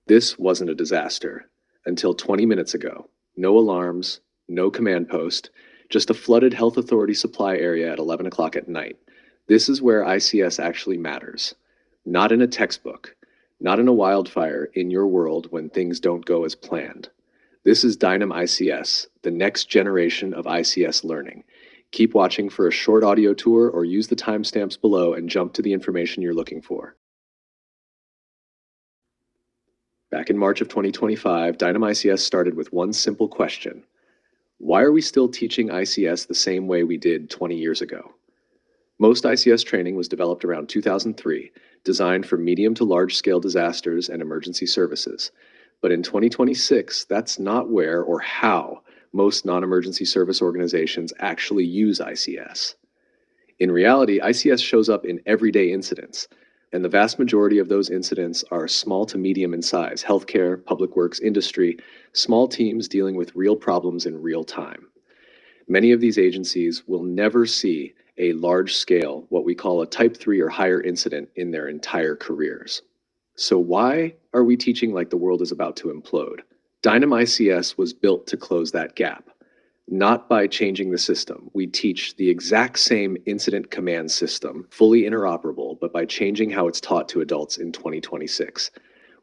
This wasn't a disaster until 20 minutes ago. No alarms, no command post, just a flooded health authority supply area at 11 o'clock at night. This is where ICS actually matters. Not in a textbook, not in a wildfire in your world when things don't go as planned. This is Dynam-ICS, the next generation of ICS learning. Keep watching for a short audio tour or use the timestamps below and jump to the information you're looking for. Back in March of 2025, Dynam-ICS started with one simple question. Why are we still teaching ICS the same way we did 20 years ago? Most ICS training was developed around 2003, designed for medium to large-scale disasters and emergency services. But in 2026, that's not where or how most non-emergency service organizations actually use ICS. In reality, ICS shows up in everyday incidents, and the vast majority of those incidents are small to medium in size: healthcare, public works, industry, small teams dealing with real problems in real time. Many of these agencies will never see a large scale, what we call a type 3 or higher incident in their entire careers. So why are we teaching like the world is about to implode? Dynam-ICS was built to close that gap. Not by changing the system. We teach the exact same incident command system, fully interoperable, but by changing how it's taught to adults in 2026.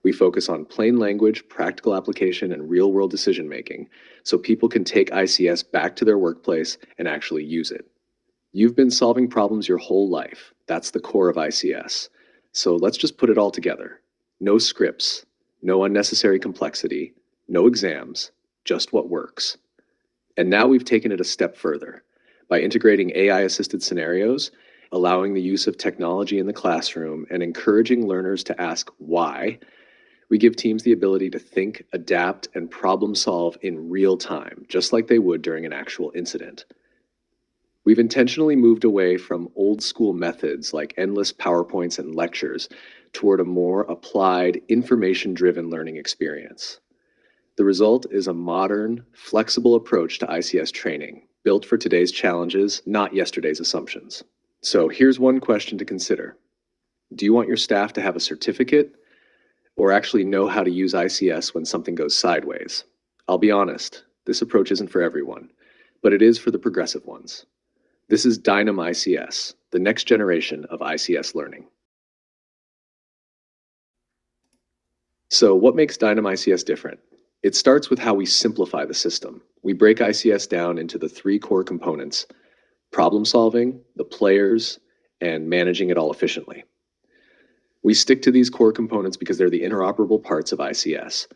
We focus on plain language, practical application, and real-world decision-making, so people can take ICS back to their workplace and actually use it. You've been solving problems your whole life. That's the core of ICS. So let's just put it all together. No scripts, no unnecessary complexity, no exams, just what works. And now we've taken it a step further. By integrating AI-assisted scenarios, allowing the use of technology in the classroom, and encouraging learners to ask why, we give teams the ability to think, adapt, and problem solve in real time, just like they would during an actual incident. We've intentionally moved away from old school methods like endless PowerPoints and lectures toward a more applied, information-driven learning experience. The result is a modern, flexible approach to ICS training, built for today's challenges, not yesterday's assumptions. So here's one question to consider. Do you want your staff to have a certificate or actually know how to use ICS when something goes sideways? I'll be honest, this approach isn't for everyone, but it is for the progressive ones. This is Dynam-ICS, the next generation of ICS learning. So what makes Dynam-ICS different? It starts with how we simplify the system. We break ICS down into the three core components: problem solving, the players, and managing it all efficiently. We stick to these core components because they're the interoperable parts of ICS.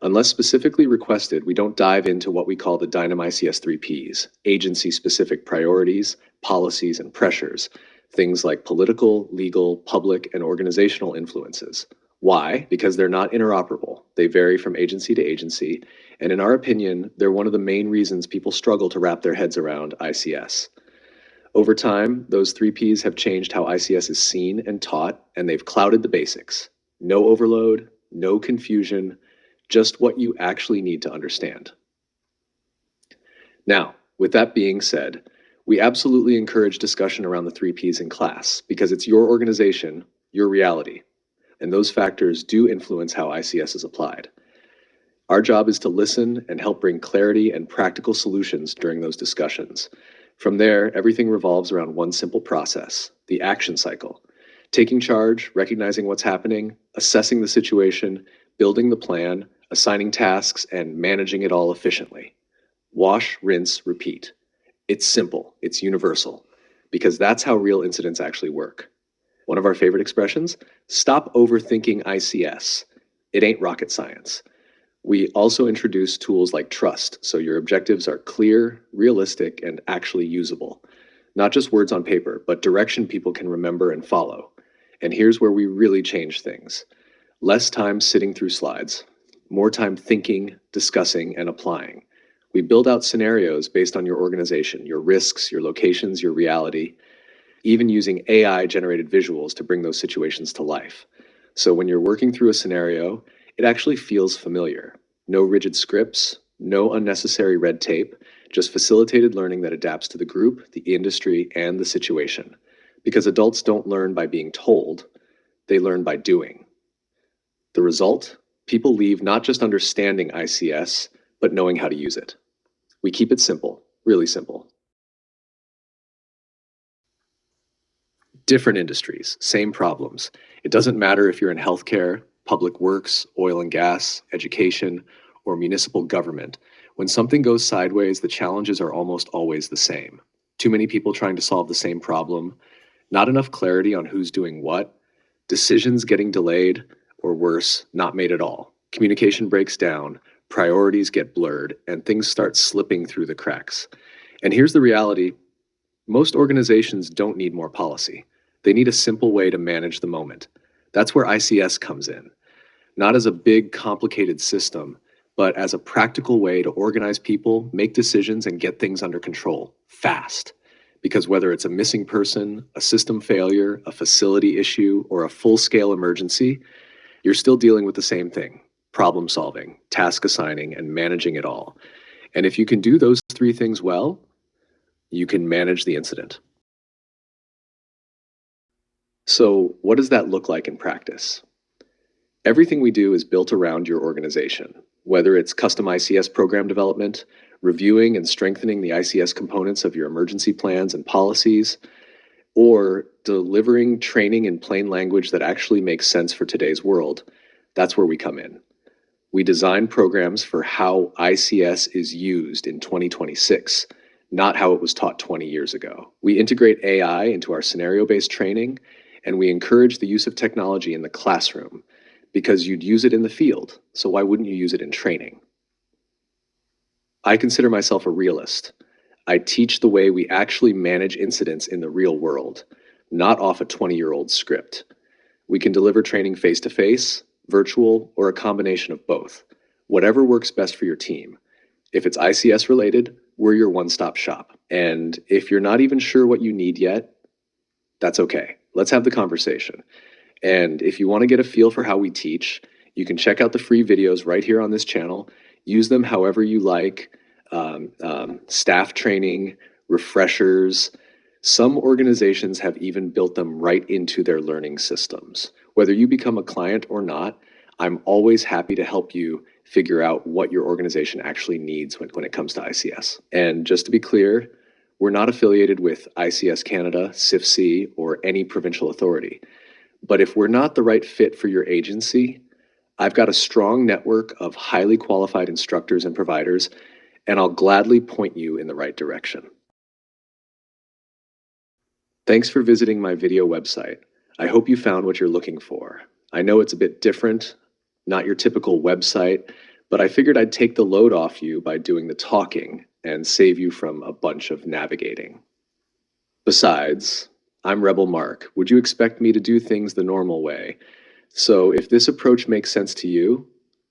Unless specifically requested, we don't dive into what we call the Dynam-ICS 3 Ps, agency-specific priorities, policies, and pressures, things like political, legal, public, and organizational influences. Why? Because they're not interoperable. They vary from agency to agency, and in our opinion, they're one of the main reasons people struggle to wrap their heads around ICS. Over time, those 3 Ps have changed how ICS is seen and taught, and they've clouded the basics. No overload, no confusion, just what you actually need to understand. Now, with that being said, we absolutely encourage discussion around the 3 Ps in class because it's your organization, your reality, and those factors do influence how ICS is applied. Our job is to listen and help bring clarity and practical solutions during those discussions. From there, everything revolves around one simple process: the action cycle. Taking charge, recognizing what's happening, assessing the situation, building the plan, assigning tasks, and managing it all efficiently. Wash, rinse, repeat. It's simple, it's universal, because that's how real incidents actually work. One of our favorite expressions: stop overthinking ICS. It ain't rocket science. We also introduce tools like trust, so your objectives are clear, realistic, and actually usable. Not just words on paper, but direction people can remember and follow. And here's where we really change things. Less time sitting through slides, more time thinking, discussing, and applying. We build out scenarios based on your organization, your risks, your locations, your reality, even using AI-generated visuals to bring those situations to life. So when you're working through a scenario, it actually feels familiar. No rigid scripts, no unnecessary red tape, just facilitated learning that adapts to the group, the industry, and the situation. Because adults don't learn by being told, they learn by doing. The result? People leave not just understanding ICS, but knowing how to use it. We keep it simple, really simple. Different industries, same problems. It doesn't matter if you're in healthcare, public works, oil and gas, education, or municipal government. When something goes sideways, the challenges are almost always the same. Too many people trying to solve the same problem, not enough clarity on who's doing what, decisions getting delayed, or worse, not made at all. Communication breaks down, priorities get blurred, and things start slipping through the cracks. And here's the reality: most organizations don't need more policy. They need a simple way to manage the moment. That's where ICS comes in, not as a big, complicated system, but as a practical way to organize people, make decisions, and get things under control fast. Because whether it's a missing person, a system failure, a facility issue, or a full-scale emergency, you're still dealing with the same thing: problem solving, task assigning, and managing it all. And if you can do those three things well, you can manage the incident. So, what does that look like in practice? Everything we do is built around your organization, whether it's custom ICS program development, reviewing and strengthening the ICS components of your emergency plans and policies, or delivering training in plain language that actually makes sense for today's world. That's where we come in. We design programs for how ICS is used in 2026, not how it was taught 20 years ago. We integrate AI into our scenario-based training, and we encourage the use of technology in the classroom because you'd use it in the field, so why wouldn't you use it in training? I consider myself a realist. I teach the way we actually manage incidents in the real world, not off a 20-year-old script. We can deliver training face-to-face, virtual, or a combination of both, whatever works best for your team. If it's ICS related, we're your one-stop shop. And if you're not even sure what you need yet, that's okay. Let's have the conversation. And if you want to get a feel for how we teach, you can check out the free videos right here on this channel. Use them however you like. Staff training, refreshers. Some organizations have even built them right into their learning systems. Whether you become a client or not, I'm always happy to help you figure out what your organization actually needs when it comes to ICS. And just to be clear, we're not affiliated with ICS Canada, CIFC, or any provincial authority. But if we're not the right fit for your agency, I've got a strong network of highly qualified instructors and providers, and I'll gladly point you in the right direction. Thanks for visiting my video website. I hope you found what you're looking for. I know it's a bit different, not your typical website, but I figured I'd take the load off you by doing the talking and save you from a bunch of navigating. Besides, I'm Rebel Mark. Would you expect me to do things the normal way? So if this approach makes sense to you,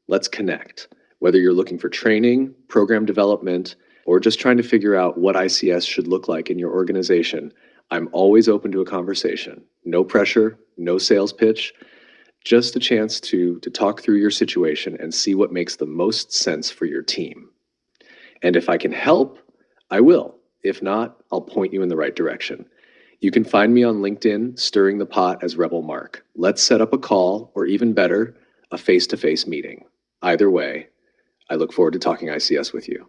let's connect. Whether you're looking for training, program development, or just trying to figure out what ICS should look like in your organization, I'm always open to a conversation. No pressure, no sales pitch, just a chance to talk through your situation and see what makes the most sense for your team. And if I can help, I will. If not, I'll point you in the right direction. You can find me on LinkedIn, stirring the pot as Rebel Mark. Let's set up a call, or even better, a face-to-face meeting. Either way, I look forward to talking ICS with you.